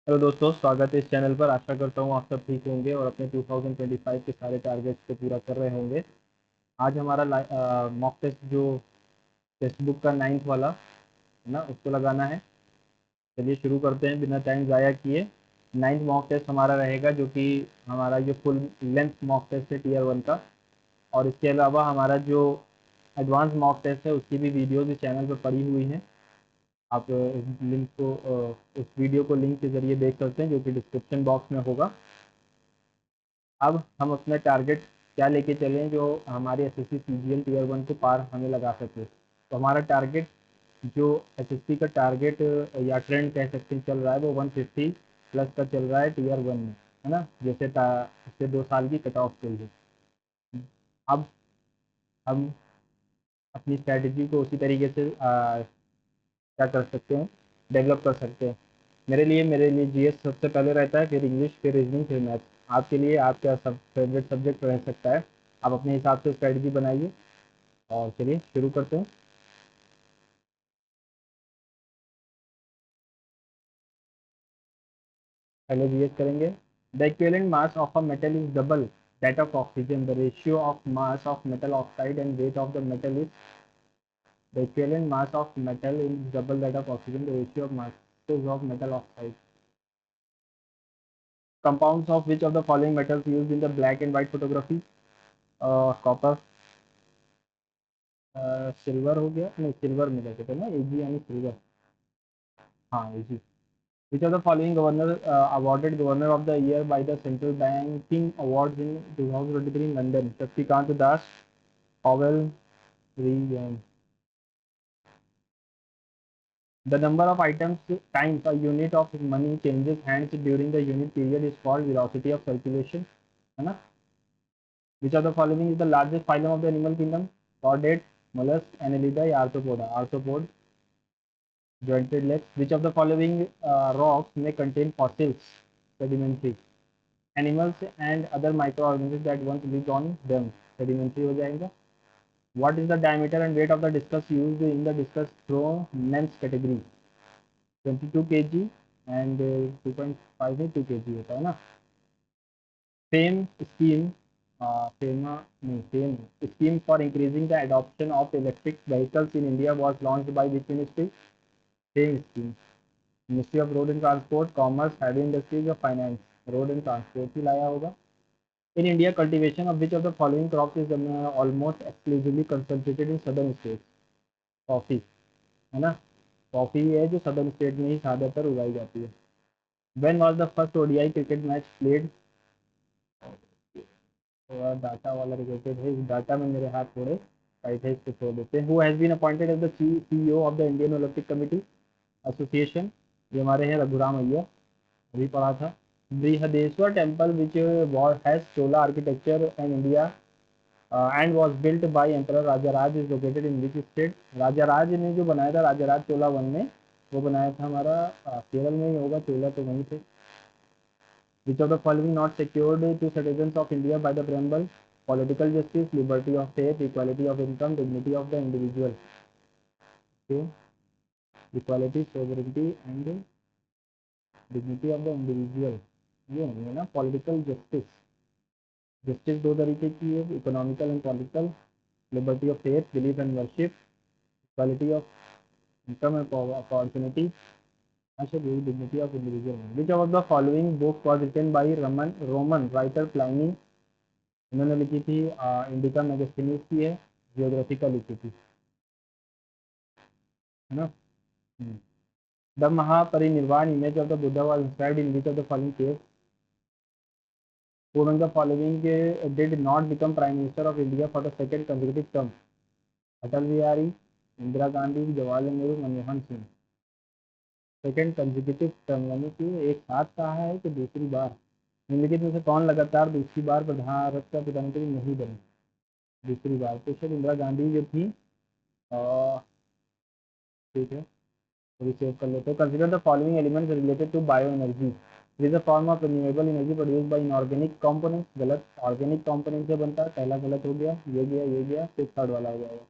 Hello दोस्तों, स्वागत है इस चैनल पर। आशा करता हूँ आप सब ठीक होंगे और अपने 2025 के सारे टारगेट्स को पूरा कर रहे होंगे। आज हमारा मॉक टेस्ट जो टेक्स्ट बुक का 9th वाला है ना, उसको लगाना है। चलिए शुरू करते हैं बिना टाइम ज़ाया किए। 9th मॉक टेस्ट हमारा रहेगा, जो कि हमारा जो फुल लेंथ मॉक टेस्ट है टीयर 1 का। और इसके अलावा हमारा जो एडवांस मॉक टेस्ट है उसकी भी वीडियोज़ इस चैनल पर पड़ी हुई हैं। आप इस लिंक को उस वीडियो को लिंक के ज़रिए देख सकते हैं, जो कि डिस्क्रिप्शन बॉक्स में होगा। अब हम अपना टारगेट क्या लेके चलें जो हमारे एसएससी सीजीएल टीयर 1 को पार हमें लगा सके। तो हमारा टारगेट जो एसएससी का टारगेट या ट्रेंड कह सकते हैं चल रहा है, वो 150 प्लस का चल रहा है टीयर 1 में, है ना, जैसे पिछले 2 साल की कट ऑफ के लिए। अब हम अपनी स्ट्रैटेजी को उसी तरीके से क्या कर सकते हैं, डेवलप कर सकते हैं। मेरे लिए जीएस सबसे पहले रहता है, फिर इंग्लिश, फिर रीजनिंग, फिर मैथ। आपके लिए आपका सब फेवरेट सब्जेक्ट रह सकता है। आप अपने हिसाब से स्ट्रेटजी बनाइए और चलिए शुरू करते हैं। पहले जीएस करेंगे। The equivalent mass of a metal is double that of oxygen. The ratio of mass of metal oxide and weight of the metal is the equivalent mass of metal is double that of oxygen. The ratio of masses of metal oxide. Compounds of which of the following metals used in the black and white photography? Copper, silver हो गया, नहीं silver में कहते थे ना, एजी यानी silver. हाँ AG. Which of the following governor awarded governor of the year by the central banking awards in 2023 London? Shaktikanta Das, Powell, री। The number of items times a unit of money changes hands during the unit period is called velocity of circulation, है ना। Which of the following is the largest phylum of the animal kingdom? Chordate, mollusk, annelida या arthropoda? Arthropod, jointed legs. Which of the following rocks may contain fossils? Sedimentary. Animals and other microorganisms that once lived on them? Sedimentary हो जाएगा. What is the diameter and weight of the discus used in the discus throw length category? 22 kg and 2.5 में 2 kg होता है ना। Fame scheme, FEMA नहीं fame scheme for increasing the adoption of electric vehicles in India was launched by which ministry? Fame scheme. Ministry of road and transport, commerce, heavy industries और finance? Road and transport ही लाया होगा। In India cultivation of which of the following crops is almost exclusively concentrated in southern states? Coffee, है ना। Coffee है जो southern state में ही ज़्यादातर उगाई जाती है। When was the first ODI cricket match played? थोड़ा डाटा वाला रिलेटेड है, इस डाटा में मेरे हाथ थोड़े टाइट है, इसको छोड़ देते हैं। Who has been appointed as the CEO of the Indian Olympic committee association? ये हमारे हैं रघुराम अय्यर, अभी पढ़ा था। Brihadeeswara temple which has Chola architecture and India and was built by emperor Rajaraja is located in which state? Rajaraja ने जो बनाया था, राजाराज चोला वन में, वो बनाया था हमारा केरल में ही होगा, चोला तो वहीं थे। Which of the following not secured to citizens of India by the preamble? Political justice, liberty of faith, equality of income, dignity of the individual. Okay. Equality, sovereignty and dignity of the individual. ये नहीं है ना, political justice. Justice दो तरीके की है, economical and political. Liberty of faith, belief and worship, equality of income and opportunity. अच्छा, dignity of individual. Which of the following book was written by Roman writer Pliny? इन्होंने लिखी थी indica मेगास्थिनीज की है, जियोग्राफी का लिखी थी, है ना। The Mahaparinirvan image of the Buddha was inscribed in which of the following cave? Who among the following did not become Prime Minister of India for the second consecutive term? Atal Bihari, Indira Gandhi, Jawaharlal Nehru, Manmohan Singh. Second consecutive term यानी कि एक साथ कहा है कि दूसरी बार। निम्नलिखित में से कौन लगातार दूसरी बार भारत का प्रधानमंत्री नहीं बने? दूसरी बार तो शायद इंदिरा गांधी जो थी। ठीक है, थोड़ी सेव कर लेते हैं। Consider the following elements related to bio energy. It is a form of renewable energy produce by inorganic components. गलत, ऑर्गेनिक कंपोनेंट से बनता है, पहला गलत हो गया, ये गया, फिर थर्ड वाला हो जाएगा।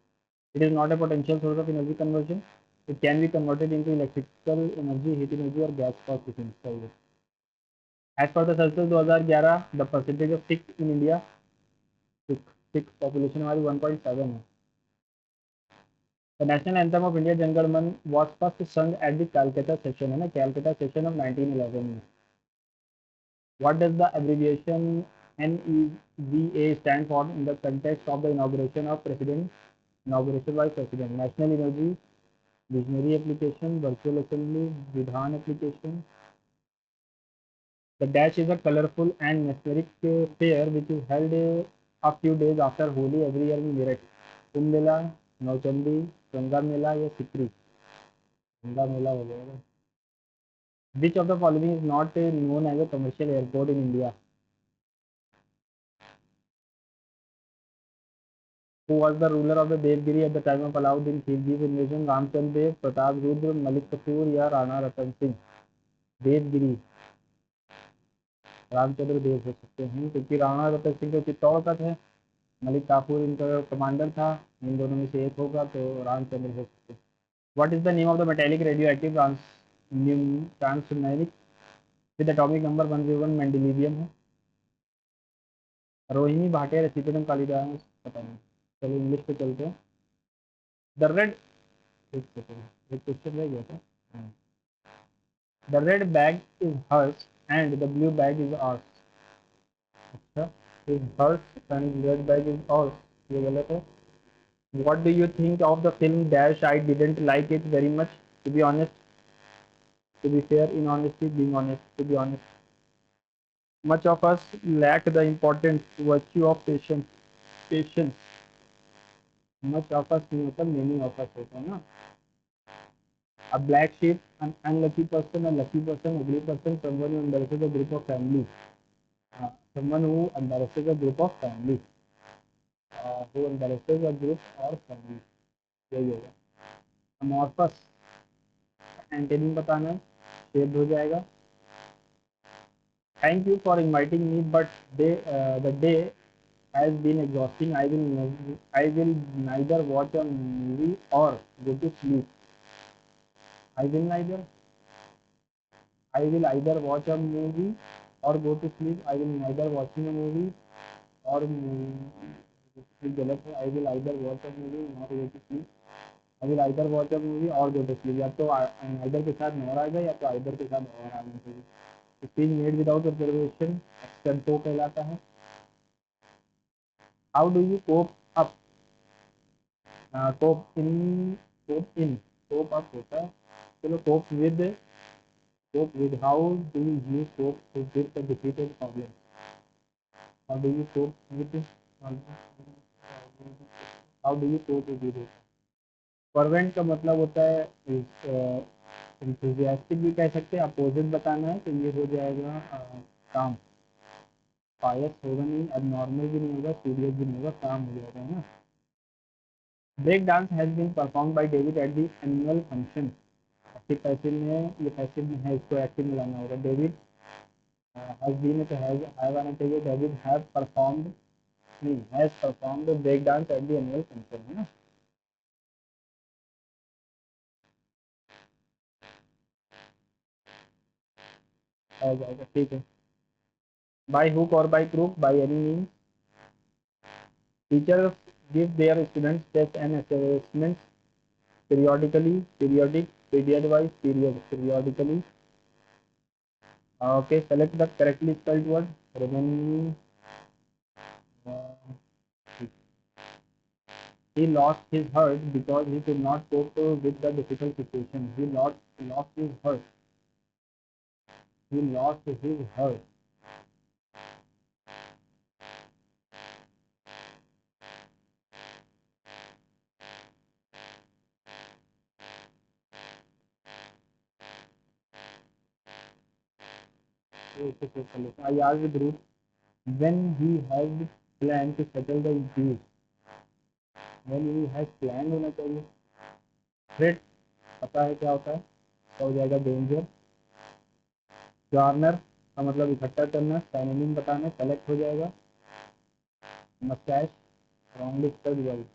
It is not a potential source of energy conversion. It can be converted into electrical energy, heat energy और गैस फॉर कुकिंग। सही है। As per the census 2011 the percentage of Sikh in India, Sikh population हमारी 1.7 है। The national anthem of India Janagana Mana was first sung at the Calcutta session, है ना, Calcutta session of 1911 में। What does the abbreviation NEVA stand for in the context of the inauguration of President, inauguration by President? National Energy Visionary Application, Virtual Assembly, Vidhan Application. The dash is a colorful and mesmeric fair which is held a few days after Holi every year in Meerut. Kumbh Mela, Nauchandi, Ganga मेला या सिकरी? गंगा मेला हो जाएगा। Which of the following is not known as a commercial airport in India? Who was the ruler of the Devgiri at the time of Alauddin Khilji's invasion? Ramchandra देव, प्रताप रुद्र, मलिक कफूर या राणा रतन सिंह? देवगिरी, रामचंद्र देव हो सकते हैं क्योंकि राणा रतन सिंह तो चित्तौड़ का थे, मलिक काफूर इनका कमांडर था, इन दोनों में से एक होगा तो रामचंद्र हो सकते हैं। What is the name of the metallic radioactive transuranic with atomic number 101 मेंडेलिवियम है? रोहिणी भाटिया, रसीदम कालिदास, पता नहीं। चलो इंग्लिश पे चलते हैं। द रेड, एक सेकंड, एक क्वेश्चन रह गया था। The red bag is hers and the blue bag is ours. अच्छा, is hers and red bag is ours, ये गलत है। What do you think of the film Dash? I didn't like it very much, to be honest. To be fair, in honesty, being honest, to be honest. Much of us lack the important virtue of patience. Patience. Much of us नहीं होता, many of us होता है ना। A black sheep, an unlucky person, a lucky person, ugly person, someone who embarrasses a group of family. Someone who embarrasses a group of family. Who embarrasses a group or family. यही होगा। Amorphous, antonym बताना है, shade हो जाएगा। Thank you for inviting me, but the day has been exhausting. I will neither watch a movie or go to sleep. I will neither. I will either watch a movie or go to sleep. I will neither watching a movie or गलत है। I will either watch a movie or go to sleep. I will either watch a movie or go to sleep. या तो either के साथ nor आएगा या तो either के साथ और आना चाहिए। Speech made without observation एक्सेंटो कहलाता है। How do you cope up? Cope up होता है। चलो cope with. How do you cope with the difficult problem? How do you cope with? How do you cope with it? Fervent का मतलब होता है enthusiastic भी कह सकते हैं। अपोजिट बताना है तो ये हो जाएगा काम। पायस होगा नहीं, abnormal भी नहीं होगा, सीरियस भी नहीं होगा, काम हो जाएगा, है ना। Break dance has been perform by David at the annual function. Active passive में, ये पैसिव में है, इसको एक्टिव में लाना होगा। डेविड हैज बीन तो हैव आना चाहिए। डेविड हैव परफॉर्म्ड, नहीं, has performed break dance at the annual function, है ना। आ जाएगा, ठीक है। बाय हुक और by crook, by any means. Teacher give their students tests and assessments periodically, periodic, period wise, periodically. Okay, select the correctly spelled word. Remaining. He lost his heart because he could not cope with the difficult situation. Lost his heart. He lost his heart. I asked the group when he had planned to settle the dispute. When he has planned होना चाहिए। Threat पता है क्या होता है, तो हो जाएगा डेंजर। गार्नर का मतलब इकट्ठा करना, साइनोनिम बताना, कलेक्ट हो जाएगा। Moustache, wrongly spelled word.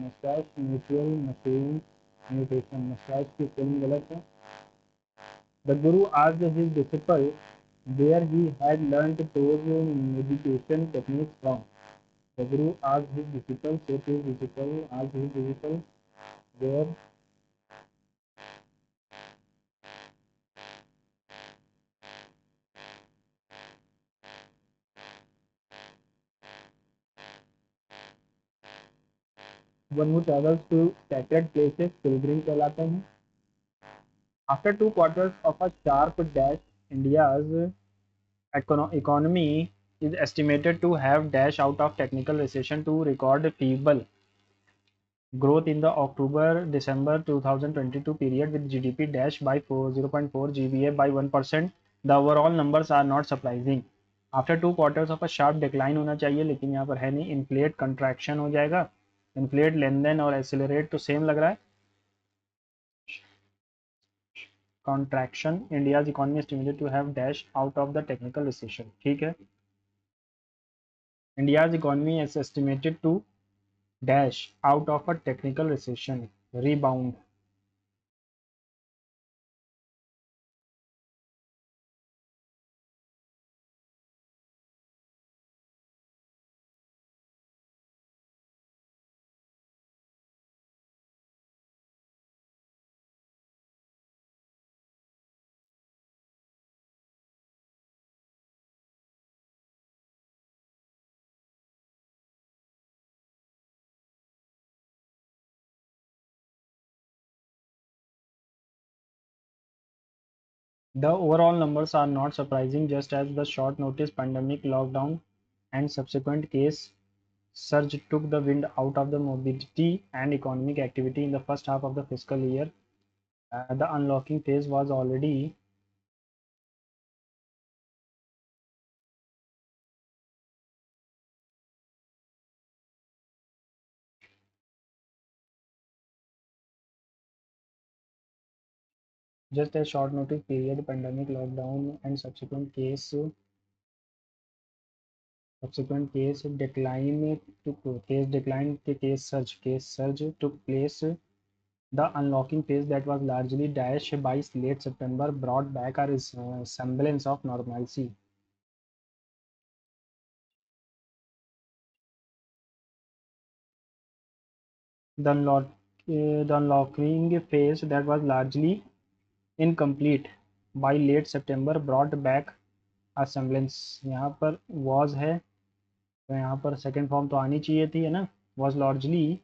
Moustache, mutual, machine, mutation. Moustache की स्पेलिंग गलत है। The guru asked his disciple where he had learnt those meditation techniques from. The Guru asked his disciple, said to his disciple, asked his disciple, where one who travels to sacred places, pilgrim कहलाते हैं. After 2 quarters of a sharp dash, India's economy is estimated to have dashed out of technical recession to record feeble growth in the October-December 2022 period, with GDP dashed by 0.4 GVA by 1%. The overall numbers are not surprising. After 2 quarters of a sharp decline होना चाहिए, लेकिन यहाँ पर है नहीं. Inflate contraction हो जाएगा. Inflate लेन then और एक्सेलरेट तो सेम लग रहा है. Contraction, India's economy estimated to have dashed out of the technical recession. ठीक है. India's economy is estimated to dash out of a technical recession, rebound. The overall numbers are not surprising, just as the short notice pandemic lockdown and subsequent case surge took the wind out of the mobility and economic activity in the first half of the fiscal year. The unlocking phase was already just a short notice period, pandemic lockdown and subsequent case decline case surge took place. The unlocking phase that was largely dashed by late September brought back a semblance of normalcy. The unlocking phase that was largely incomplete by late September brought back a semblance. यहाँ पर was है तो यहाँ पर second form तो आनी चाहिए थी, है ना. was largely.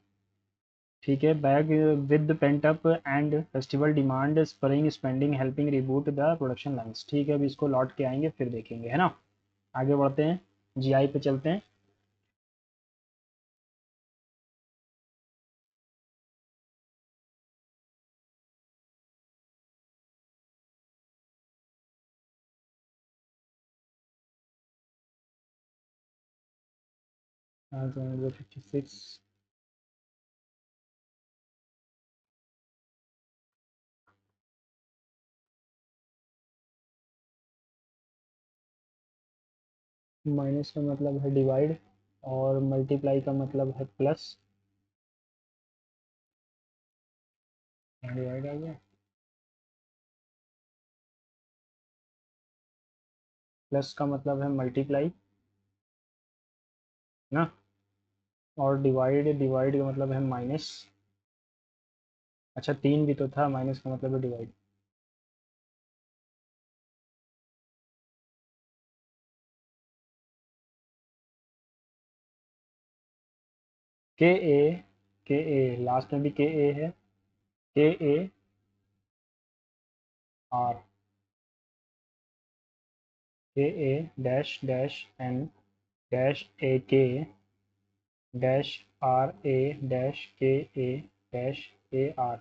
ठीक है. Bag with pent up and festival demand spring spending helping reboot the production lines. ठीक है. अभी इसको लौट के आएंगे फिर देखेंगे, है ना. आगे बढ़ते हैं. जीआई पे चलते हैं. तो 56 माइनस का मतलब है डिवाइड और मल्टीप्लाई का मतलब है प्लस. डिवाइड आ गया. प्लस का मतलब है मल्टीप्लाई ना. और डिवाइड डिवाइड का मतलब है माइनस. अच्छा 3 भी तो था. माइनस का मतलब है डिवाइड. के ए लास्ट में भी के ए है. के ए आर के ए डैश डैश एन डैश ए के डैश आर ए डैश के ए डैश ए आर.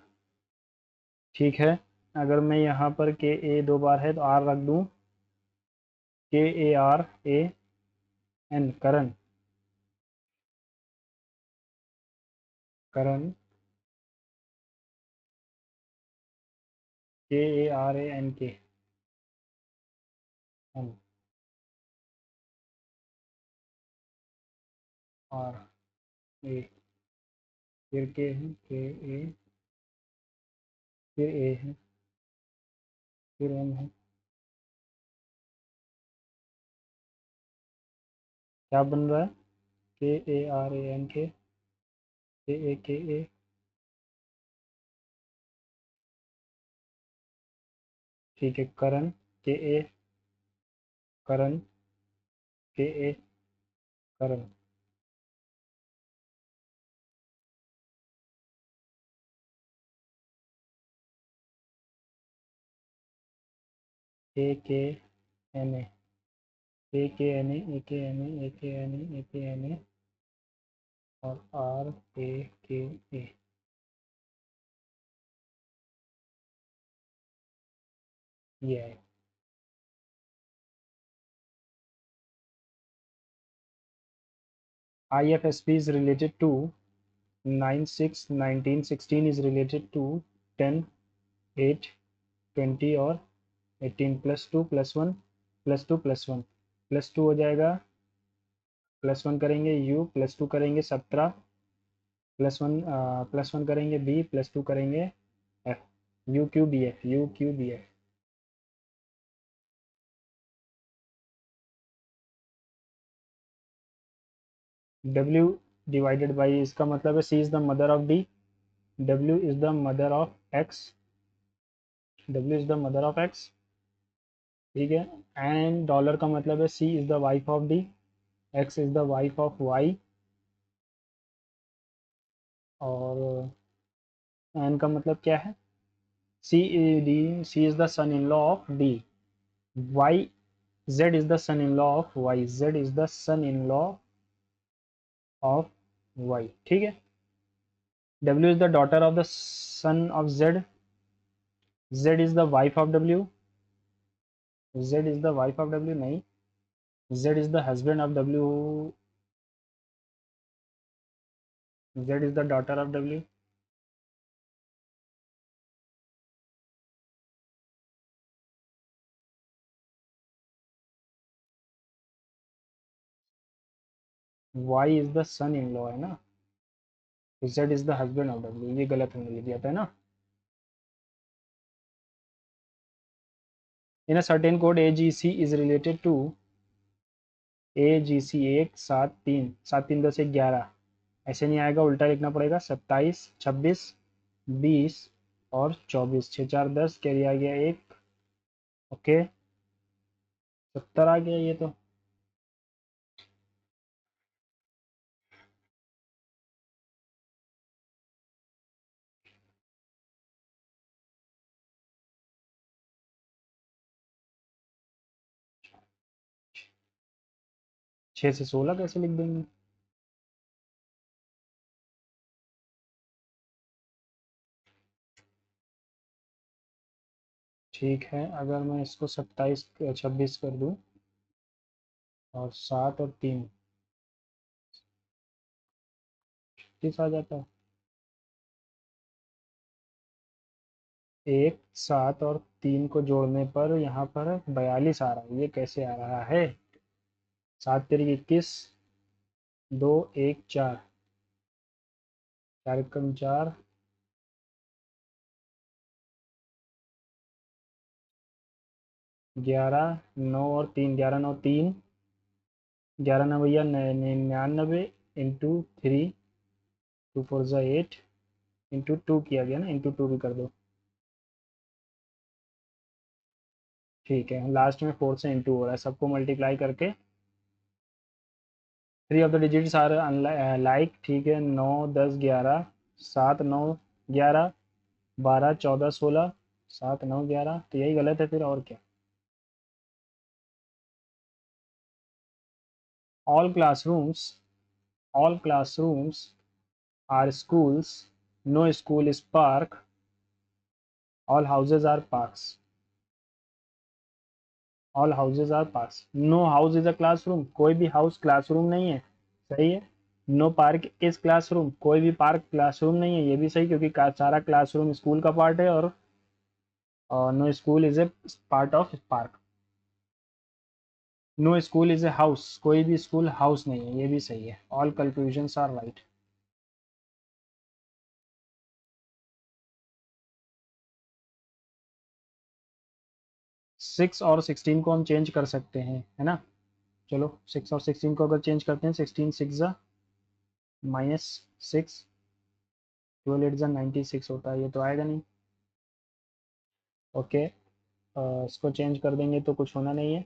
ठीक है. अगर मैं यहाँ पर के ए 2 बार है तो आर रख दूँ. KARAN Karan. Karan. KARANK. R A. फिर के है. के ए. फिर ए है. फिर एम है. क्या बन रहा है? KARAN KAKA। ठीक है, करण KA, करण KA, करण। AKNA AKNA AKNA AKNA AKNA और RAKA। ये है। IFSP is related to 9 6 19 16 is related to 10 8 20 और 18 +2 +1 +2 +1 +2 हो जाएगा, +1 करेंगे U, +2 करेंगे 17, +1 करेंगे B, +2 करेंगे F। UQBF UQBF। W divided by, इसका मतलब है C is the mother of D, W is the mother of X, W is the mother of X। ठीक है, एंड डॉलर का मतलब है C is the wife of D, X is the wife of Y, और N का मतलब क्या है? C is the son in law of D, Y Z is the son in law of Y, Z is the son in law of Y। ठीक है, W is the daughter of the son of Z, Z is the wife of W, Z is the wife of W नहीं, Z is the husband of W, Z is the daughter of W। Y is the son in law है ना, Z is the husband of W, ये गलत हमने लिख दिया था ना। In a certain code AGC is related to AGC 1 7 3 7 3 10 11, ऐसे नहीं आएगा, उल्टा लिखना पड़ेगा, 27 26 20 और 24, 6 4 10, कैरी आ गया 1। ओके, 70 आ गया ये तो। छः से 16 कैसे लिख देंगे? ठीक है, अगर मैं इसको 27 26 कर दूं और 7 और 3 30 आ जाता है। 1 7 और 3 को जोड़ने पर यहाँ पर 42 आ रहा है, ये कैसे आ रहा है? 7 3 21, 2 1 4, 4 कम 4, 11 9 और 3, 11 9 3, 11 9 भैया 99 इंटू 3, 2 4 ज़ा 8, इंटू 2 किया गया ना, इंटू 2 भी कर दो। ठीक है, लास्ट में 4 से इंटू हो रहा है, सबको मल्टीप्लाई करके 3 of the digits are like. ठीक है, 9 10 11, 7 9 11, 12 14 16, 7 9 11, तो यही गलत है फिर और क्या? All classrooms all classrooms are schools, no school is park, all houses are parks, all houses are parks, no house is a classroom, कोई भी हाउस क्लासरूम नहीं है, सही है। नो पार्क इज क्लासरूम, कोई भी पार्क क्लासरूम नहीं है, ये भी सही, क्योंकि सारा क्लासरूम स्कूल का पार्ट है, और no school is a part of park. No school is a house, कोई भी स्कूल हाउस नहीं है, ये भी सही है। All conclusions are right. 6 और 16 को हम चेंज कर सकते हैं, है ना? चलो 6 और 16 को अगर चेंज करते हैं, 16 सिक्स ज़ा -6, 12 8 ज़ा 96 होता है, ये तो आएगा नहीं। ओके, इसको चेंज कर देंगे तो कुछ होना नहीं है।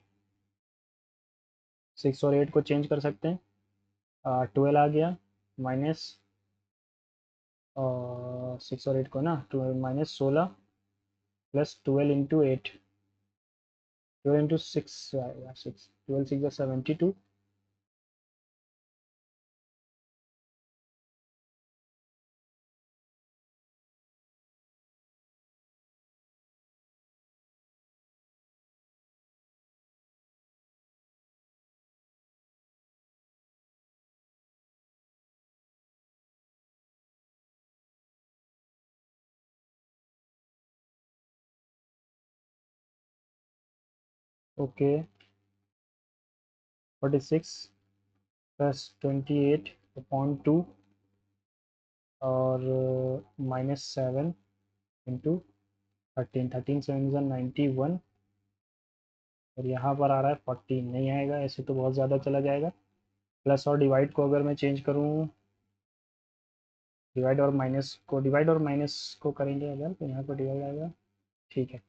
6 और 8 को चेंज कर सकते हैं, 12 आ गया माइनस 6 और 8 को ना, 12 -16 प्लस 12 इंटू 8, 12 इंटू 6 आएगा, 6, 12 6 ज़ा 72। ओके, 46 प्लस 28 अपॉन 2 और -7 इंटू 13, 13 7 ज़ा 91, और यहाँ पर आ रहा है 14, नहीं आएगा, ऐसे तो बहुत ज़्यादा चला जाएगा। प्लस और डिवाइड को अगर मैं चेंज करूँ, डिवाइड और माइनस को करेंगे अगर, तो यहाँ पर डिवाइड आएगा, ठीक है।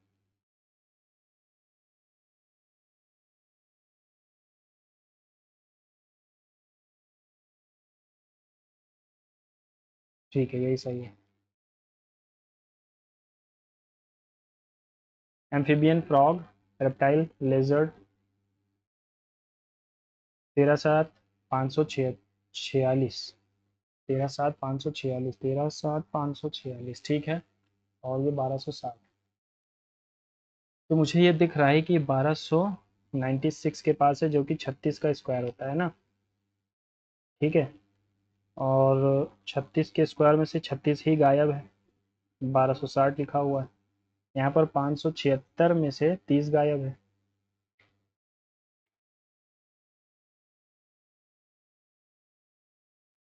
ठीक है, यही सही है। एम्फीबियन, फ्रॉग, रेप्टाइल, लेजर्ड, 13,7,546, 13,7,546, 13,7,546, ठीक है। और ये 1260, तो मुझे ये दिख रहा है कि 1296 के पास है, जो कि 36 का स्क्वायर होता है ना, ठीक है। और 36 के स्क्वायर में से 36 ही गायब है, 1260 लिखा हुआ है। यहाँ पर 576 में से 30 गायब है।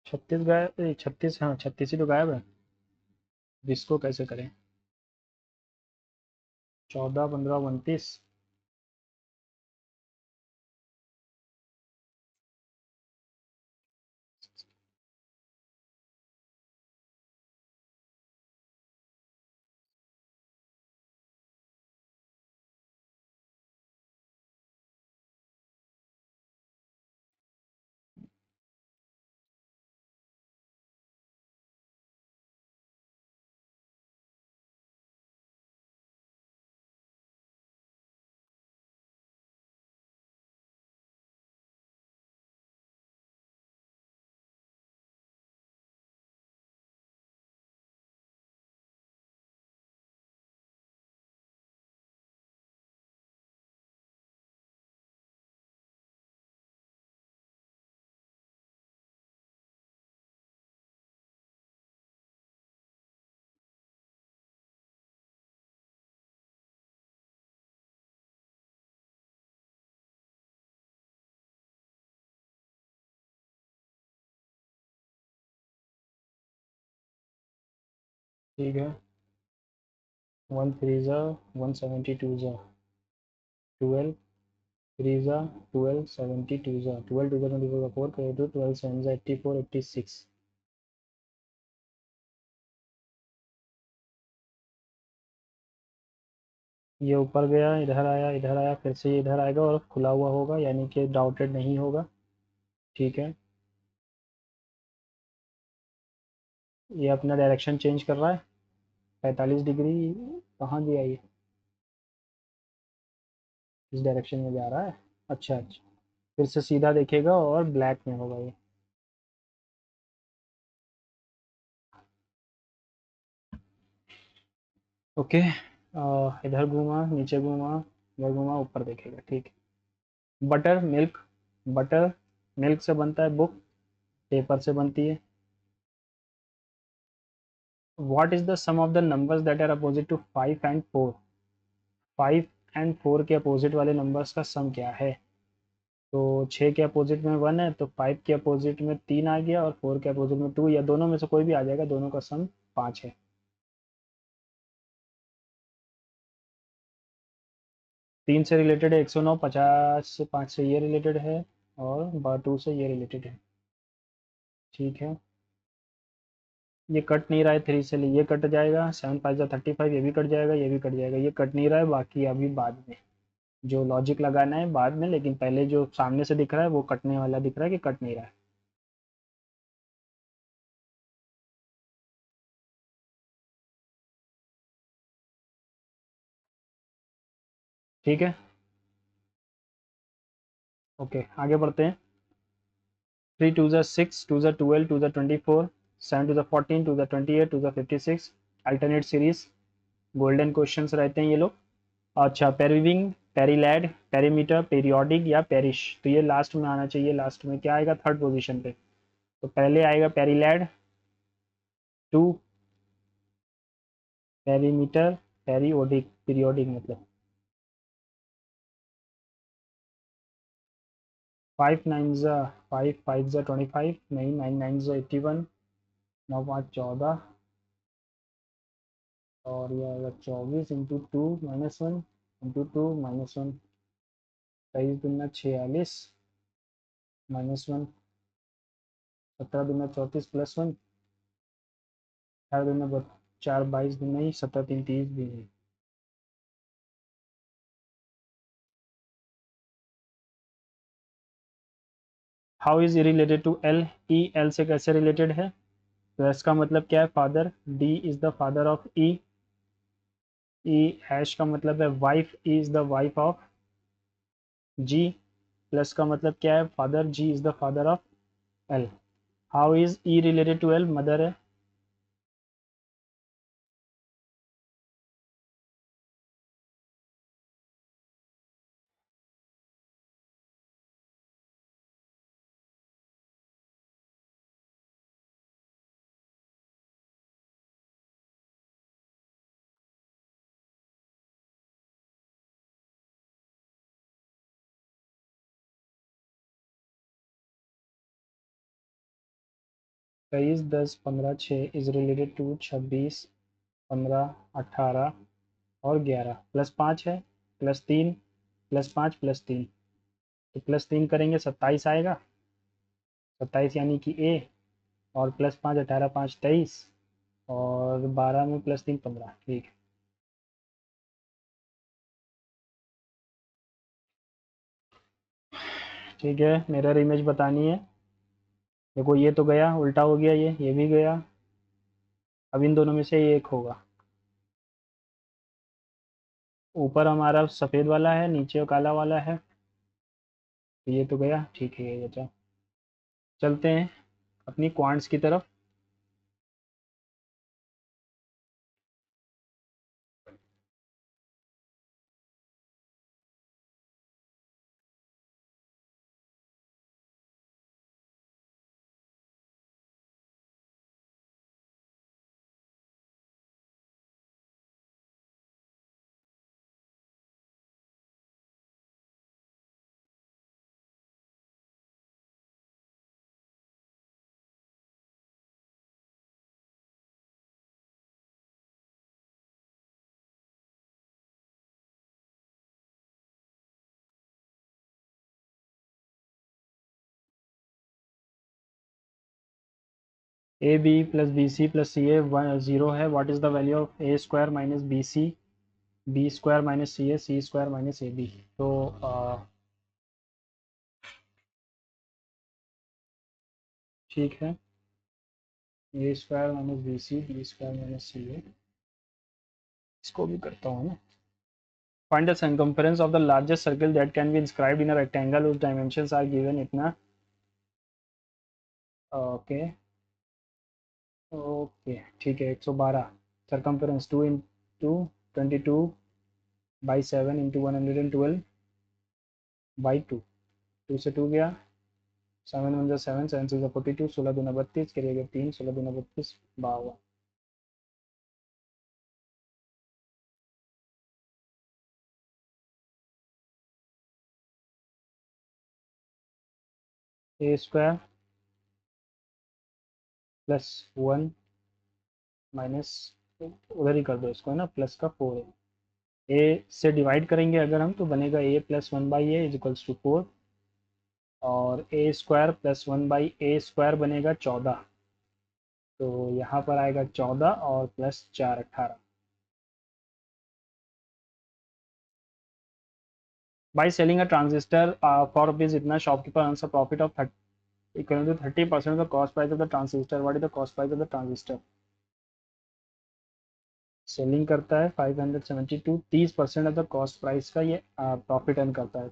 36 गायब, 36, हाँ 36 ही तो गायब है। इसको कैसे करें? 14 15 29, ठीक है। 1 3 ज़ा 172 ज़ा 12, 3 ज़ा 12, 72 ज़ा 12 2 ज़ा 24 का 4 करे तो 12 7 ज़ा 84 86। ये ऊपर गया, इधर आया, फिर से ये इधर आएगा और खुला हुआ होगा, यानी कि डाउटेड नहीं होगा, ठीक है। ये अपना डायरेक्शन चेंज कर रहा है, 45 डिग्री कहाँ गया ये, इस डायरेक्शन में जा रहा है। अच्छा अच्छा, फिर से सीधा देखेगा और ब्लैक में होगा ये। ओके, इधर घूमा, नीचे घूमा, इधर घूमा, ऊपर देखेगा, ठीक है। बटर मिल्क, बटर मिल्क से बनता है, बुक पेपर से बनती है। What is the sum of the numbers that are opposite to 5 and 4? 5 and 4 के अपोजिट वाले नंबर्स का सम क्या है? तो 6 के अपोजिट में 1 है, तो 5 के अपोजिट में 3 आ गया, और 4 के अपोजिट में 2, या दोनों में से कोई भी आ जाएगा, दोनों का सम 5 है। 3 से रिलेटेड है 109, 50 से 5 से ये रिलेटेड है, और बार 2 से ये रिलेटेड है। ठीक है, ये कट नहीं रहा है 3 से, ये कट जाएगा, 7 5 जा 35, ये भी कट जाएगा, ये भी कट जाएगा, ये कट नहीं रहा है, बाकी अभी बाद में जो लॉजिक लगाना है बाद में, लेकिन पहले जो सामने से दिख रहा है वो कटने वाला दिख रहा है कि कट नहीं रहा है। ठीक है, ओके आगे बढ़ते हैं। 3 2 जा 6, 2 जा 12, 2 जा 24, 7 2 जा 14, 2 जा 28, 2 जा 56, अल्टरनेट सीरीज, गोल्डन क्वेश्चंस रहते हैं ये लोग। अच्छा, पेरिविंग, पेरीलैड, पेरीमीटर, पीरियोडिक या पेरिश, तो ये लास्ट में आना चाहिए। लास्ट में क्या आएगा, थर्ड पोजीशन पे। तो पहले आएगा पेरीलैड, 2 पेरीमीटर, पेरियोडिक, पीरियोडिक मतलब 5 9 जा 5, 5 जा 25, नहीं 9 9 जा 81, 9 5 14, और ये आएगा 24 इंटू 2 -1 इंटू 2 -1, 23 दूना 46 -1, 17 दूना 34 +1, 4 दूना 4 22 दूना ही 17 3 30 भी है। How is related to L, E L से कैसे रिलेटेड है, तो इसका मतलब क्या है, father, D is the father of E, E hash का मतलब है wife, E is the wife of G, plus का मतलब क्या है, father, G is the father of L. How is E related to L, mother है। तेईस 10 15 6 is related to 26 15 18 और 11, प्लस 5 है, प्लस 3 प्लस 5 प्लस 3, तो प्लस 3 करेंगे 27 आएगा, 27 यानी कि ए, और प्लस 5 18 5 23, और 12 में प्लस 3 15। ठीक है, ठीक है, मिरर इमेज बतानी है। देखो ये तो गया, उल्टा हो गया, ये भी गया, अब इन दोनों में से एक होगा। ऊपर हमारा सफ़ेद वाला है, नीचे काला वाला है, तो ये तो गया। ठीक है, ये बचा। चलते हैं अपनी क्वांट्स की तरफ। A B plus B C plus C A 0 है। What is the value of A square minus B C, B square minus C square minus A B. तो ठीक है, A square minus B square minus C A, इसको भी करता हूँ ना। Find the circumference of the largest circle that can be inscribed in a rectangle whose dimensions are given, इतना। Okay, okay ठीक है, 112 circumference 2 इंटू 22/7 इंटू 112 बाई 2, 2 से 2 गया, 7 1 जा 7, 7 6 जा 42, 16 दूना 32, करिएगा 3, 16 दूना 32 52। ए स्क्वायर प्लस 1 माइनस, उधर ही कर दो इसको, है ना, प्लस का 4 है। ए से डिवाइड करेंगे अगर हम, तो बनेगा A plus 1 by A is equals to 4, और ए स्क्वायर प्लस 1/a² बनेगा 14। तो यहाँ पर आएगा 14 और plus 4 18। By selling a transistor for rupees इतना shopkeeper earns a profit of 30 equal to 30% of the cost price of the transistor. What is the cost price of the transistor? Selling करता है 572, 30% of the cost price का ये profit earn करता है।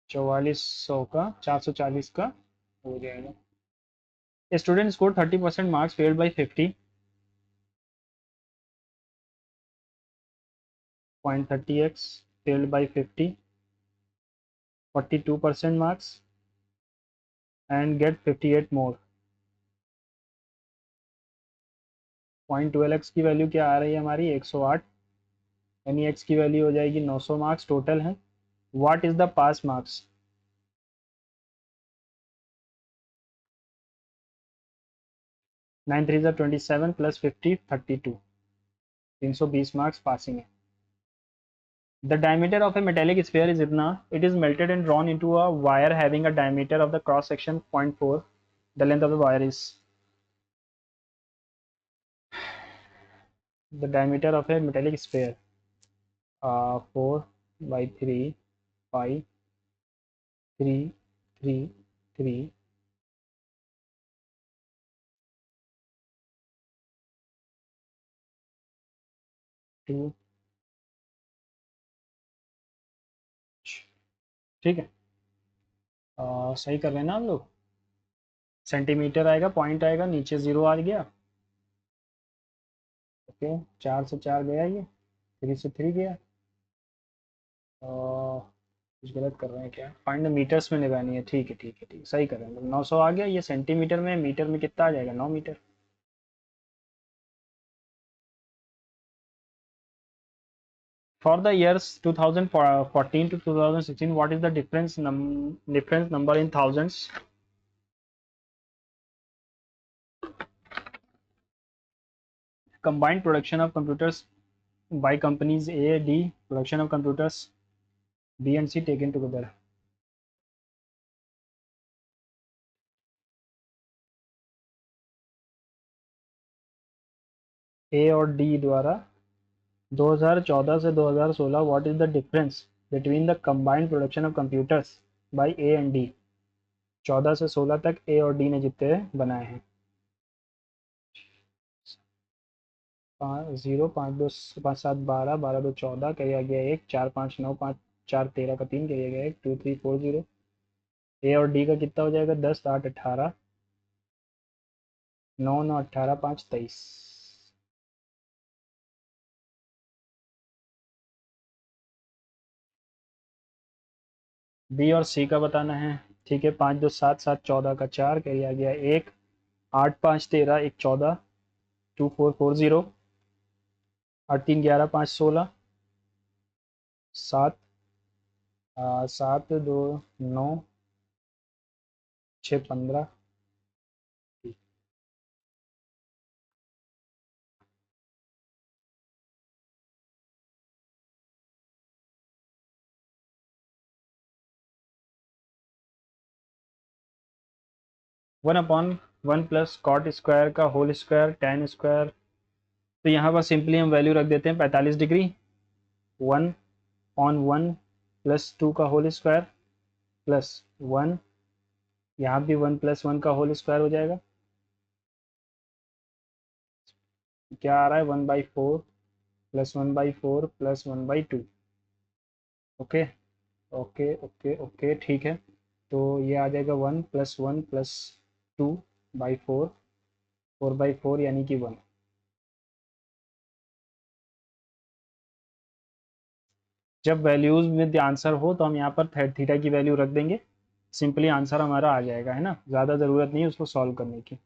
4400 का 440 का हो जाएगा। Student score 30% marks failed by 50.30x failed by 42% marks and get 58 more। 0.12x की वैल्यू क्या आ रही है हमारी 108, यानी x की वैल्यू हो जाएगी 900 मार्क्स टोटल है। What is the pass marks? 9 3 27 plus 50 32, 320 marks passing है। The diameter of a metallic sphere is इतना, it is melted and drawn into a wire having a diameter of the cross section 0.4, the length of the wire is? The diameter of a metallic sphere 4/3 pi 3 3 3 2। ठीक है, सही कर रहे हैं ना हम लोग? सेंटीमीटर आएगा, पॉइंट आएगा, नीचे जीरो आ गया। ओके, 4 से 4 गया, ये 3 से 3 गया। कुछ गलत कर रहे हैं क्या? फाइंड द मीटर्स में लगानी है। ठीक है ठीक है ठीक है, सही कर रहे हैं। 900 आ गया, ये सेंटीमीटर में, मीटर में कितना आ जाएगा? 9 metre. For the years 2014 to 2016, what is the difference number in thousands? Combined production of computers by companies A, D, production of computers B and C taken together. A और D द्वारा 2014 से 2016 what is the difference between the combined production of computers by A and D? 14 से 16 तक ए और D ने जितने बनाए हैं। 0 5 2 5 7 12 12 2 14 किया गया 1 4 5 9 5 4 13 का 3 किया गया 1 2 3 4 0। ए और डी का कितना हो जाएगा? 10 8 18 9 9 18 5 23। बी और सी का बताना है। ठीक है, 5 2 7 7 14 का 4 किया गया 1 8 5 13 1 14 2 4 4 0 8 3 11 5 16 7 7 2 9 6 15। 1/1 प्लस कॉट स्क्वायर का होल स्क्वायर tan स्क्वायर। तो यहाँ पर सिंपली हम वैल्यू रख देते हैं 45 डिग्री। 1/1 प्लस 2 का होल स्क्वायर प्लस 1, यहाँ भी 1 + 1 का होल स्क्वायर हो जाएगा। क्या आ रहा है? 1/4 plus 1/4 plus 1/2। Okay okay okay okay, ठीक है। तो ये आ जाएगा 1 + 1 + 2/4 4/4 यानी कि 1। जब वैल्यूज में आंसर हो तो हम यहाँ पर थीटा की वैल्यू रख देंगे, सिंपली आंसर हमारा आ जाएगा, है ना? ज़्यादा ज़रूरत नहीं है उसको सॉल्व करने की।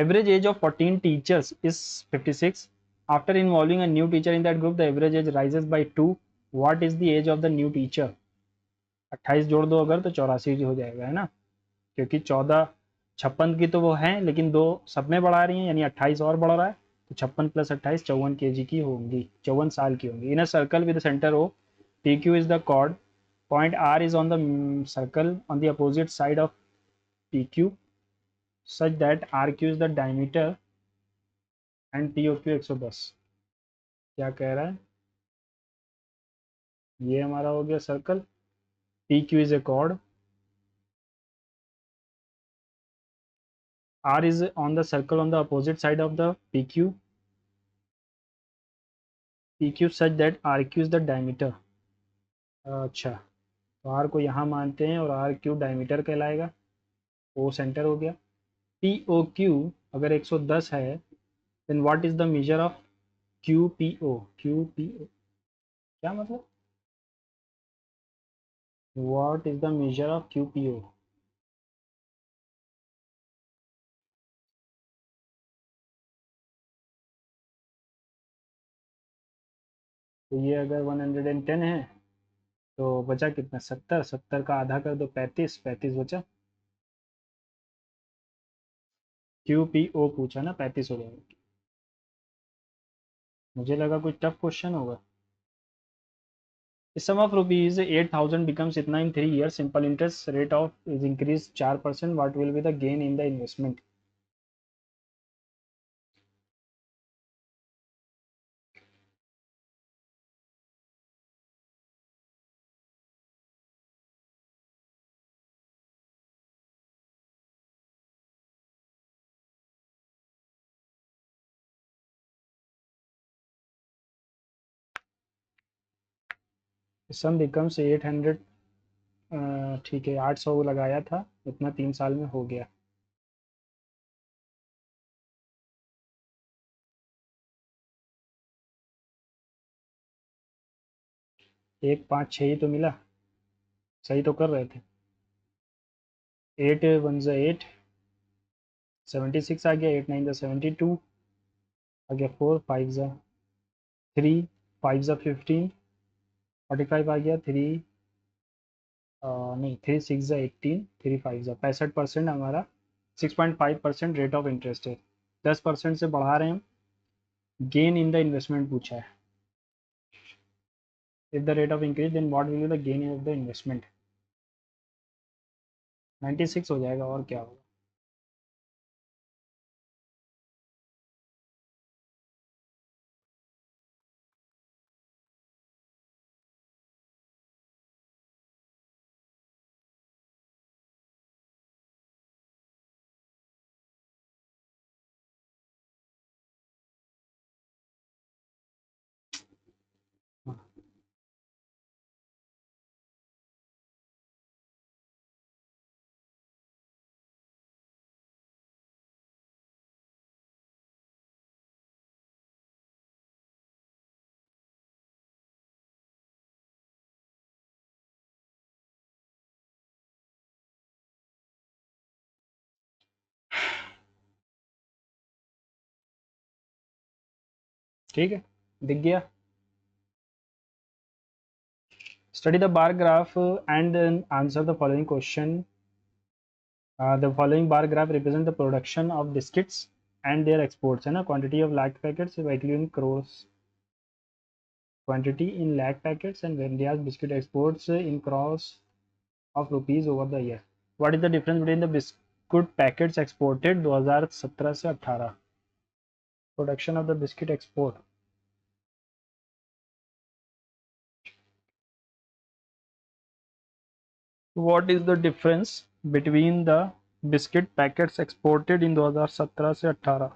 Average age of 14 teachers is 56. After involving a new teacher in that group, the average age rises by 2. What is the age of the new teacher? 28 जोड़ दो अगर तो 84 हो जाएगा, है ना, क्योंकि 14 56 की तो वो है, लेकिन दो सब में बढ़ा रही हैं, यानी 28 और बढ़ रहा है, तो 56 + 28 54 kg की होंगी, 54 साल की होंगी। In a circle with centre O, P Q is the chord, point R is on the circle on the opposite side of P Q such that R Q is the diameter and T O Q 110। क्या कह रहा है, ये हमारा हो गया circle, P Q is a chord, R is on the circle on the opposite side of the PQ, PQ such that RQ is the diameter। अच्छा, तो R को यहाँ मानते हैं और RQ डायमीटर कहलाएगा, O सेंटर हो गया। POQ अगर 110 है, then what is the measure of QPO? QPO क्या मतलब, what is the measure of QPO? तो ये अगर 110 है तो बचा कितना, 70, 70 का आधा कर दो 35, 35 बचा, QPO पूछा ना, 35 हो जाएगा। मुझे लगा कुछ टफ क्वेश्चन होगा। The sum of rupees 8,000 becomes itna in 3 years. Simple interest rate of is increased 4%. What will be the gain in the investment? The sum becomes 800, ठीक है, 800 लगाया था, इतना 3 साल में हो गया। एक 5 6 ही तो मिला, सही तो कर रहे थे। 8 1 8, 76 आ गया, 8 9 72 आ गया, 4 5 3, 5 15, 45 आ गया, 3 नहीं 3 6 18, 3 5 65% हमारा, 6.5% रेट ऑफ इंटरेस्ट है, 10% से बढ़ा रहे हैं हम। गेन इन द इन्वेस्टमेंट पूछा है, if the rate of increase then what will be the gain of the investment. 96 हो जाएगा, और क्या होगा। ठीक है, दिख गया। Study the bar graph and answer the following question. The following bar graph represent the production of biscuits and their exports, है ना, quantity of lakh packets value in crores, quantity in lakh packets and India's biscuit exports in crores of rupees over the year. What is the difference between the biscuit packets exported 2017 से 18, production of the biscuit export? What is the difference between the biscuit packets exported in 2017 से 18?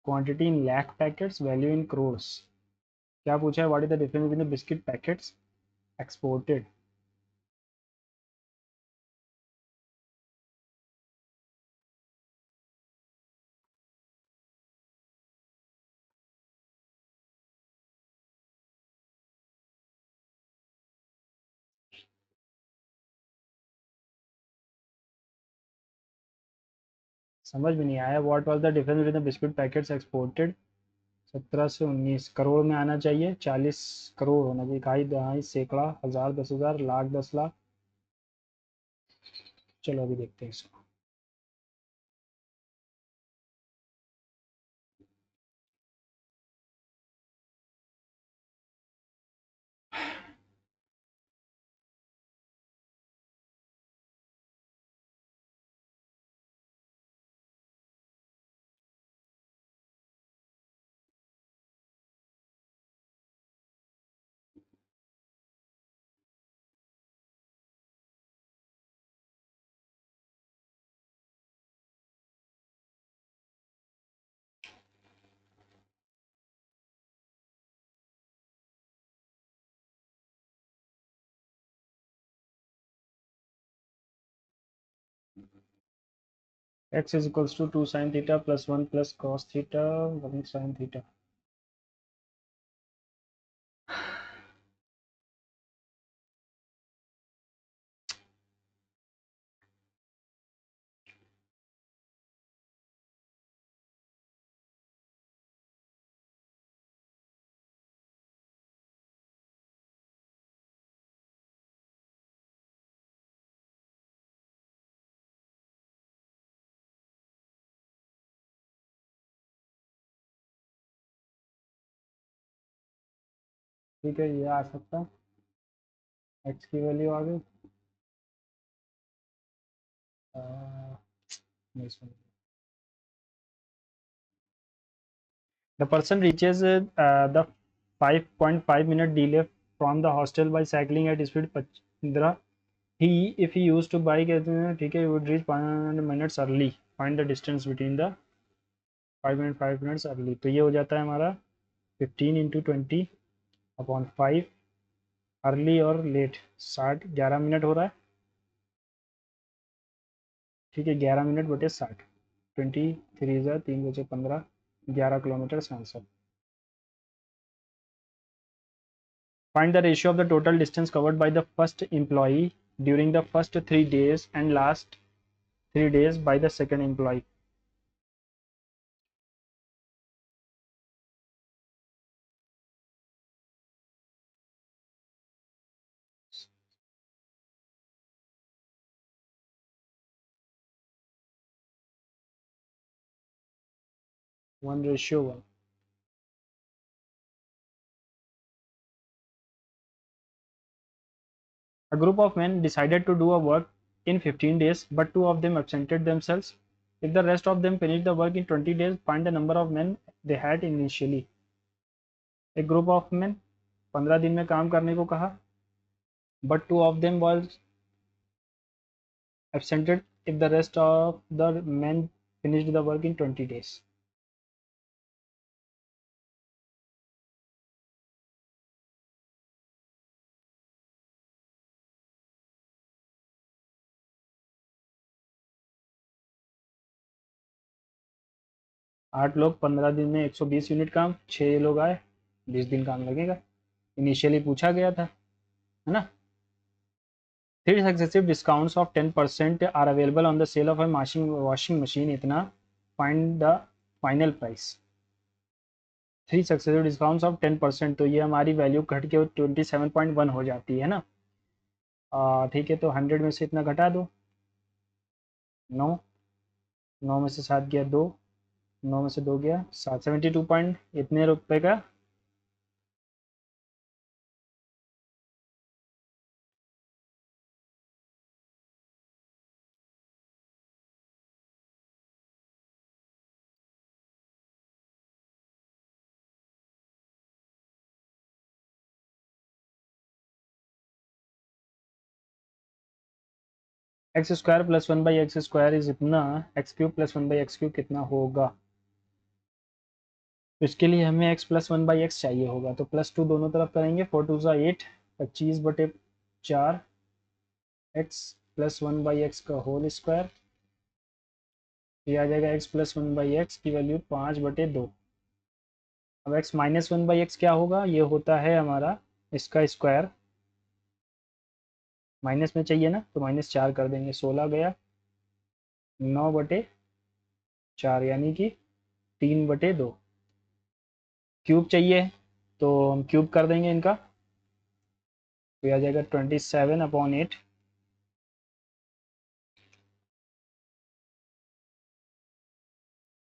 Quantity in lakh packets, value in crores. क्या पूछा है, what is the difference between the biscuit packets exported? समझ में नहीं आया। What was the difference between the biscuit packets exported? 17 से 19 करोड़ में आना चाहिए, 40 करोड़ होना चाहिए। इकाई, दहाई, सैकड़ा, हजार, 10,000, लाख, 10 लाख। चलो अभी देखते हैं इसको। x is equals to 2 sin theta plus 1 plus cos theta 1 sin theta। ठीक है, ये आ सकता है। x की वैल्यू आ गई। नहीं सुन। The person reaches the 5.5 minute delay from the hostel by cycling at speed 15। He, if he used to bike, ठीक है, would reach 5 minutes early. Find the distance between the 5 minutes early। तो ये हो जाता है हमारा 15 × 20/5। अर्ली और late 60, 11 minute हो रहा है। ठीक है, 11 मिनट बटे 60, 23 3 बचे 15, 11 kilometre answer. Find the ratio of the total distance covered by the first employee during the first 3 days and last 3 days by the second employee। One ratio one। A group of men decided to do a work in 15 days, but two of them absented themselves. If the rest of them finished the work in 20 days, find the number of men they had initially। A group of men 15 दिन में काम करने को कहा, but two of them was absented if the rest of the men finished the work in 20 days। 8 लोग 15 दिन में 120 unit काम, 6 लोग आए, 20 दिन काम लगेगा। इनिशियली पूछा गया था, है ना। 3 successive discounts of 10% are available on the sale of a washing machine। इतना find the final price। 3 successive discounts of 10%, तो ये हमारी वैल्यू घट के 27.1 हो जाती है ना। ठीक है, तो 100 में से इतना घटा दो, 9, 9 में से 7 गया 2, 9 में से 2 गया 7, 72 पॉइंट इतने रुपए का। X square plus 1/x² is इतना, एक्स क्यूब प्लस 1/x³ कितना होगा? तो इसके लिए हमें x प्लस 1/x चाहिए होगा, तो +2 दोनों तरफ करेंगे। 4×2 = 8, 25/4 x प्लस 1/x का होल स्क्वायर। ये आ जाएगा x प्लस 1/x की वैल्यू 5/2। अब x माइनस 1/x क्या होगा? ये होता है हमारा इसका स्क्वायर, माइनस में चाहिए ना, तो -4 कर देंगे, 16 गया 9/2। 4 यानी कि 3/2। क्यूब चाहिए तो हम क्यूब कर देंगे इनका, तो आ जाएगा 27/8।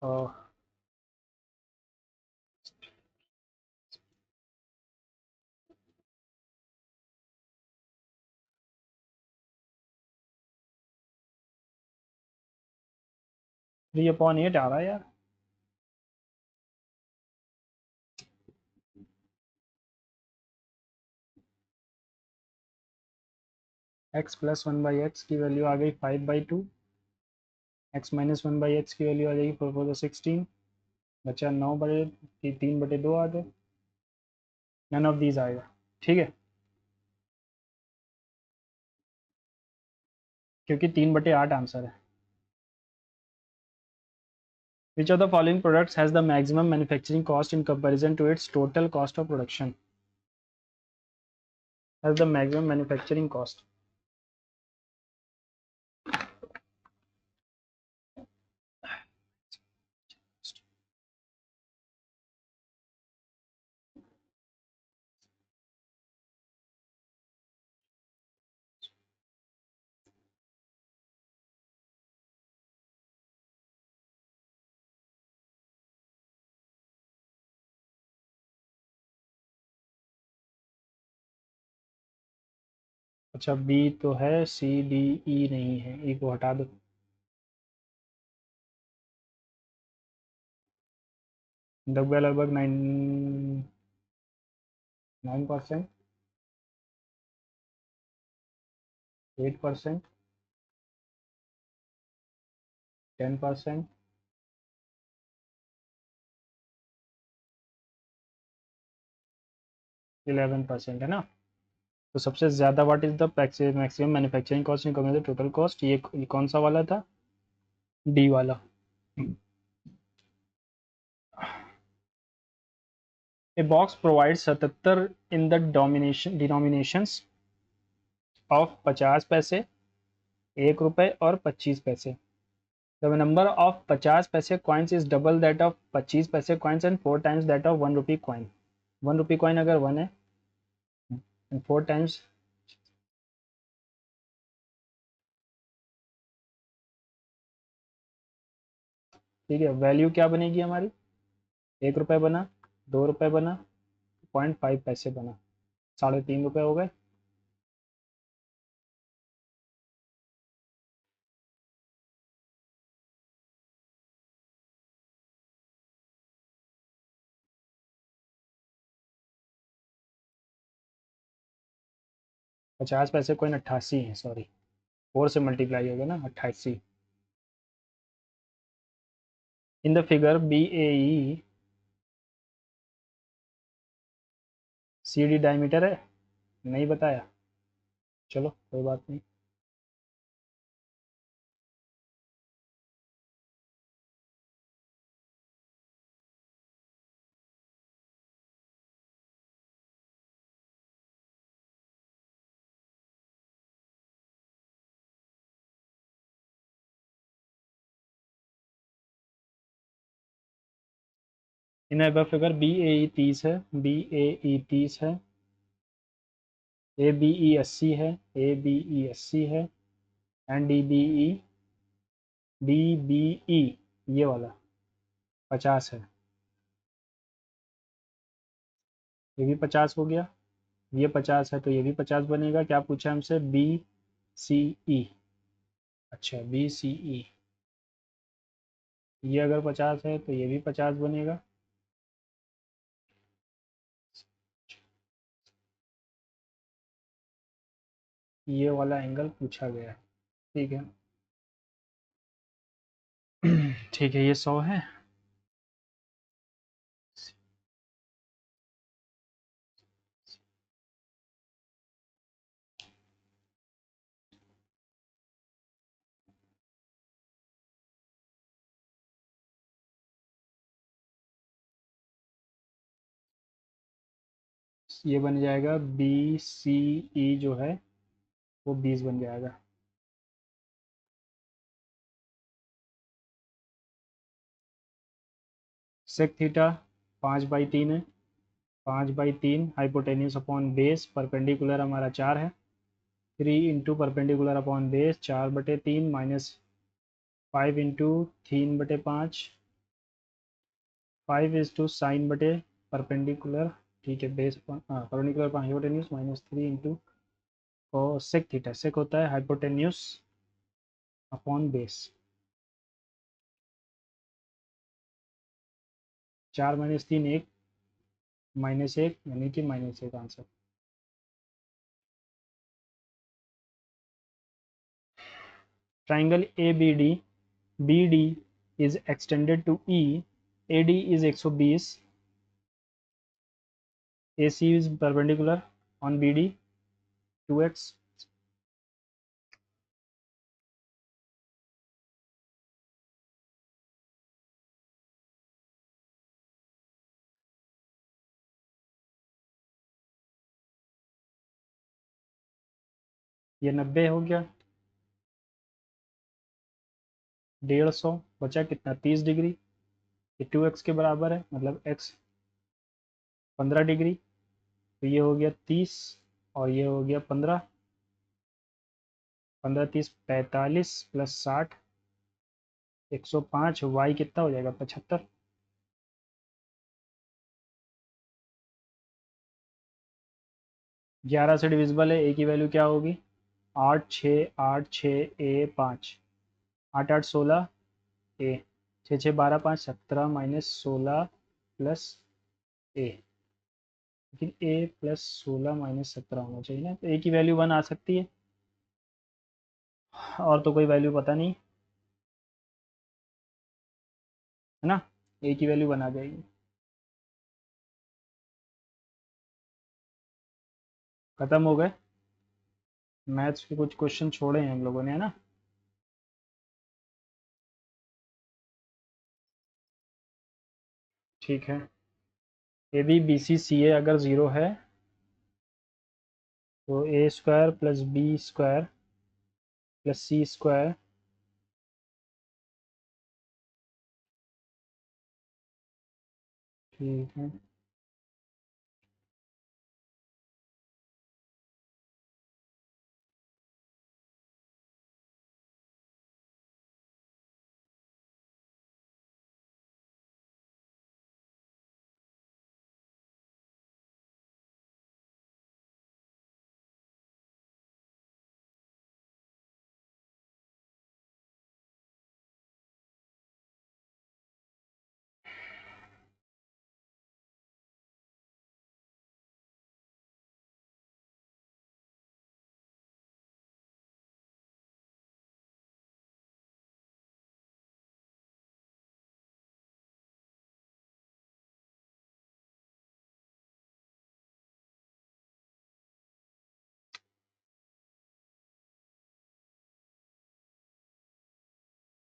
और 3/8 आ रहा है यार। x प्लस 1/x की वैल्यू आ गई 5/2। x माइनस 1/x की वैल्यू आ जाएगी 4×4=16। बचा 9/3/2 आ गए। नन ऑफ दीज आएगा, ठीक है, क्योंकि 3/8 आंसर है। Which of the following products has the maximum manufacturing cost in comparison to its total cost of production? Has the maximum manufacturing cost. अच्छा, बी तो है, सी डी ई नहीं है, ई को हटा दो। लगभग 9%, 8%, 10%, 11% है ना। तो सबसे ज़्यादा what is the maximum manufacturing cost in compare total cost, ये कौन सा वाला था, डी वाला। A box provide 77 in the domination denominations of 50 पैसे, 1 रुपए और 25 पैसे। द नंबर ऑफ 50 पैसे coins is double that of 25 पैसे coins and 4 times that of 1 rupee coin. 1 rupee coin अगर 1 है एंड 4 टाइम्स, ठीक है, वैल्यू क्या बनेगी हमारी, 1 रुपये बना, 2 रुपये बना, 0.5 पैसे बना, 3.5 रुपये हो गए। पचास पैसे कॉइन 88 है, सॉरी, 4 से मल्टीप्लाई होगा ना, 88। In the figure B A E C D diameter है, नहीं बताया, चलो कोई बात नहीं। इन अब फिगर बी ए ई 30 है, बी ए ई 30 है, ए बी ई 80 है, ए बी ई 80 है, एंड डी बी ई ये वाला 50 है। ये भी 50 हो गया, ये 50 है तो ये भी 50 बनेगा। क्या पूछा हमसे, बी सी ई। अच्छा, बी सी ई, ये अगर 50 है तो ये भी 50 बनेगा। ये वाला एंगल पूछा गया है, ठीक है। ठीक है, ये 100 है। ये बन जाएगा बी सी ई जो है वो 20 बन जाएगा। सेक थीटा 5/3 है, 5/3 हाइपोटेन्यूस अपॉन बेस, परपेंडिकुलर हमारा 4 है, 3 into perpendicular upon base 4/3 minus 5 into 3/5, 5 is to sine बटे परपेंडिकुलर, ठीक है, base perpendicular hypotenuse minus 3 into sec theta, sec होता है हाइपोटेन्यूस अपॉन बेस, 4 - 3 1, -1 यानी कि -1 answer. Triangle A B D, B D is extended to E, A D is 120, A C is perpendicular on B D 2x, ये 90 हो गया, 150 बचा कितना 30 degree, ये 2x के बराबर है, मतलब x 15 डिग्री, तो ये हो गया 30 और ये हो गया 15, 15 30 45 प्लस 60 105, y कितना हो जाएगा 75, 11 से डिविजिबल है, a की वैल्यू क्या होगी 8 6 8 6 a 5, 8 8 16 a, 6 6 12 5 17 minus 16 plus a, लेकिन a प्लस 16 माइनस 17 होना चाहिए ना, तो a की वैल्यू 1 आ सकती है, और तो कोई वैल्यू पता नहीं है ना, a की वैल्यू 1 आ जाएगी। खत्म हो गए, मैथ्स के कुछ क्वेश्चन छोड़े हैं हम लोगों ने, है ना। ठीक है, ए बी बी सी सी ए अगर 0 है तो A square plus B square plus C square, ठीक है,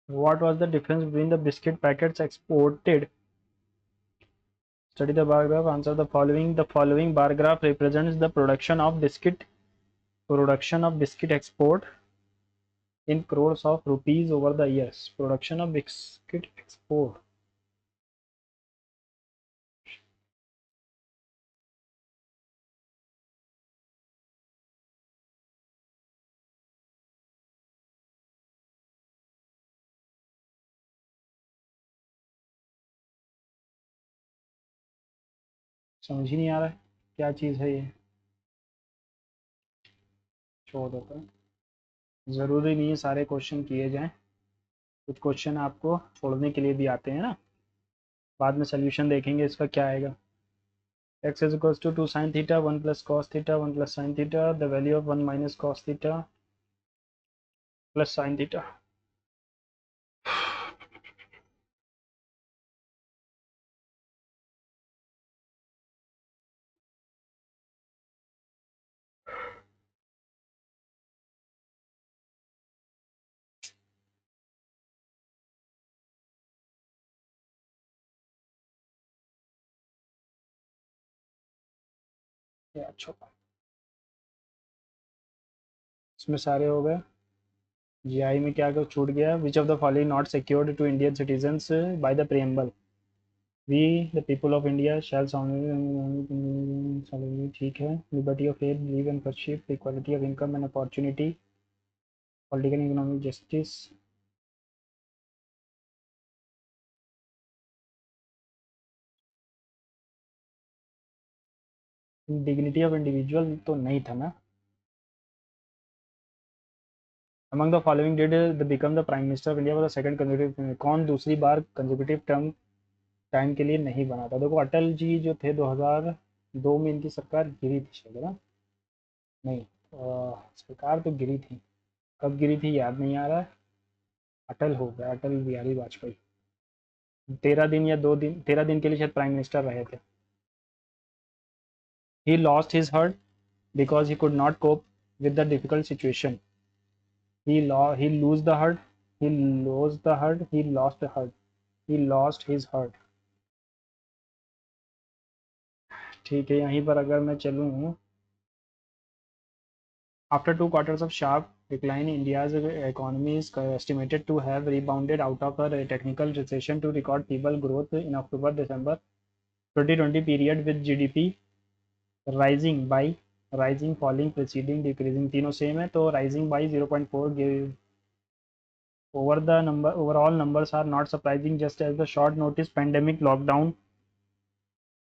what was the difference between the biscuit packets exported, study the bar graph, answer the following bar graph represents the production of biscuit export in crores of rupees over the years, production of biscuit export, समझ ही नहीं आ रहा है क्या चीज़ है ये, छोड़ देता है, ज़रूरी नहीं है सारे क्वेश्चन किए जाएं, कुछ क्वेश्चन आपको छोड़ने के लिए भी आते हैं ना, बाद में सोल्यूशन देखेंगे इसका क्या आएगा। x is equals to 2 sin theta 1 plus cos theta 1 plus sin theta, the value of 1 minus cos theta plus sin theta, अच्छा इसमें सारे हो गए। जीआई में क्या क्या छूट गया, which of the following not secured to Indian citizens by the preamble, we the people of India shall ठीक है, liberty of faith, believe and worship, equality of income and opportunity, political economic justice, dignity of individual तो नहीं था ना। Among the following did the become the prime minister of India for the second consecutive, कौन दूसरी बार consecutive term time के लिए नहीं बना था? देखो अटल जी जो थे 2002 में इनकी सरकार गिरी थी शायद ना, नहीं सरकार तो गिरी थी, कब गिरी थी याद नहीं आ रहा है। अटल हो गया, अटल बिहारी वाजपेयी, 13 दिन या 2 दिन, 13 दिन के लिए शायद प्राइम मिनिस्टर रहे थे। He lost his heart because he could not cope with the difficult situation, he lose the hurt, he lost the hurt, he lost the hurt, he lost his hurt। ठीक है, यहीं पर अगर मैं चलूँ, after 2 quarters of sharp decline, India's economy is estimated to have rebounded out of a technical recession to record feeble growth in October-December 2020 period, with GDP rising by rising, falling, preceding, decreasing, तीनों same है तो rising by 0.4 over the number, overall numbers are not surprising, just as the short notice pandemic lockdown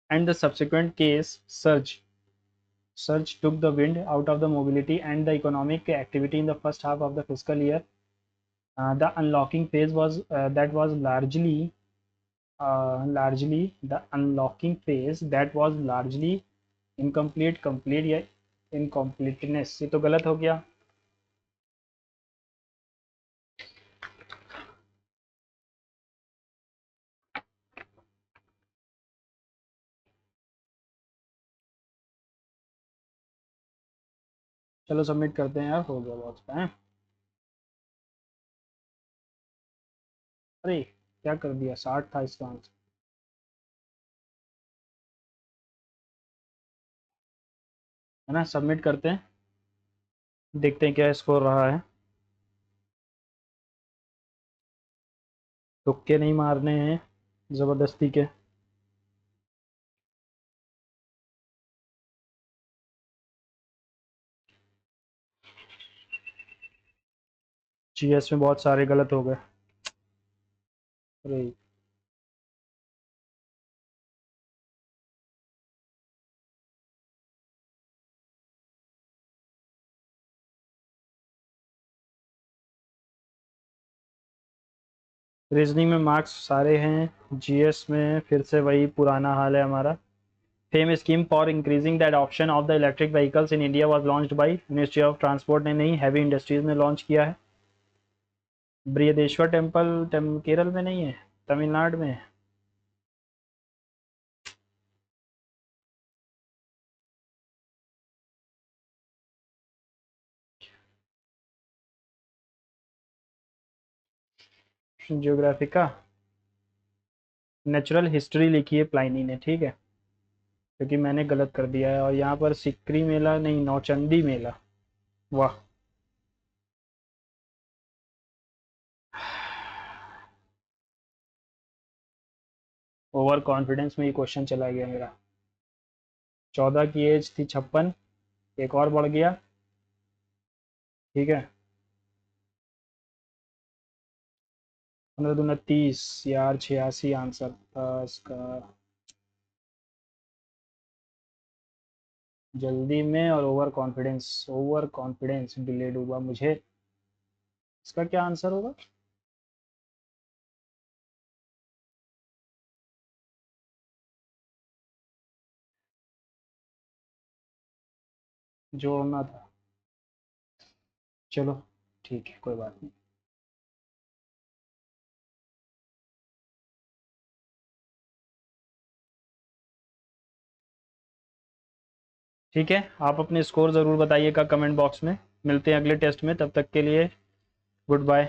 and the subsequent case surge took the wind out of the mobility and the economic activity in the first half of the fiscal year. The unlocking phase was that was largely the unlocking phase that was largely incomplete, complete या incompleteness, ये तो गलत हो गया। चलो submit करते हैं यार, हो गया बहुत टाइम। अरे क्या कर दिया, 60 था इसका आंसर, है ना। सबमिट करते हैं, देखते हैं क्या स्कोर रहा है। तुक्के नहीं मारने हैं ज़बरदस्ती के। जीएस में बहुत सारे गलत हो गए। अरे रीजनिंग में मार्क्स सारे हैं, जीएस में फिर से वही पुराना हाल है हमारा। Fame scheme for increasing the adoption of the electric vehicles in India was launched by ministry of transport ने नहीं, हैवी इंडस्ट्रीज ने लॉन्च किया है। बृहदेश्वर टेम्पल केरल में नहीं है, तमिलनाडु में है। ज्योग्राफी का नेचुरल हिस्ट्री लिखी है प्लाइनी ने, ठीक है, क्योंकि मैंने गलत कर दिया है। और यहाँ पर सिकरी मेला नहीं, नौचंदी मेला, वाह। ओवर कॉन्फिडेंस में ये क्वेश्चन चला गया मेरा। 14 की एज थी, 56, एक और बढ़ गया, ठीक है। 15 दूना 30 यार, 86 आंसर था इसका। जल्दी में और ओवर कॉन्फिडेंस डिलेड हुआ मुझे। इसका क्या आंसर होगा? जोड़ना था। चलो ठीक है, कोई बात नहीं। ठीक है, आप अपने स्कोर ज़रूर बताइएगा कमेंट बॉक्स में। मिलते हैं अगले टेस्ट में, तब तक के लिए गुड बाय।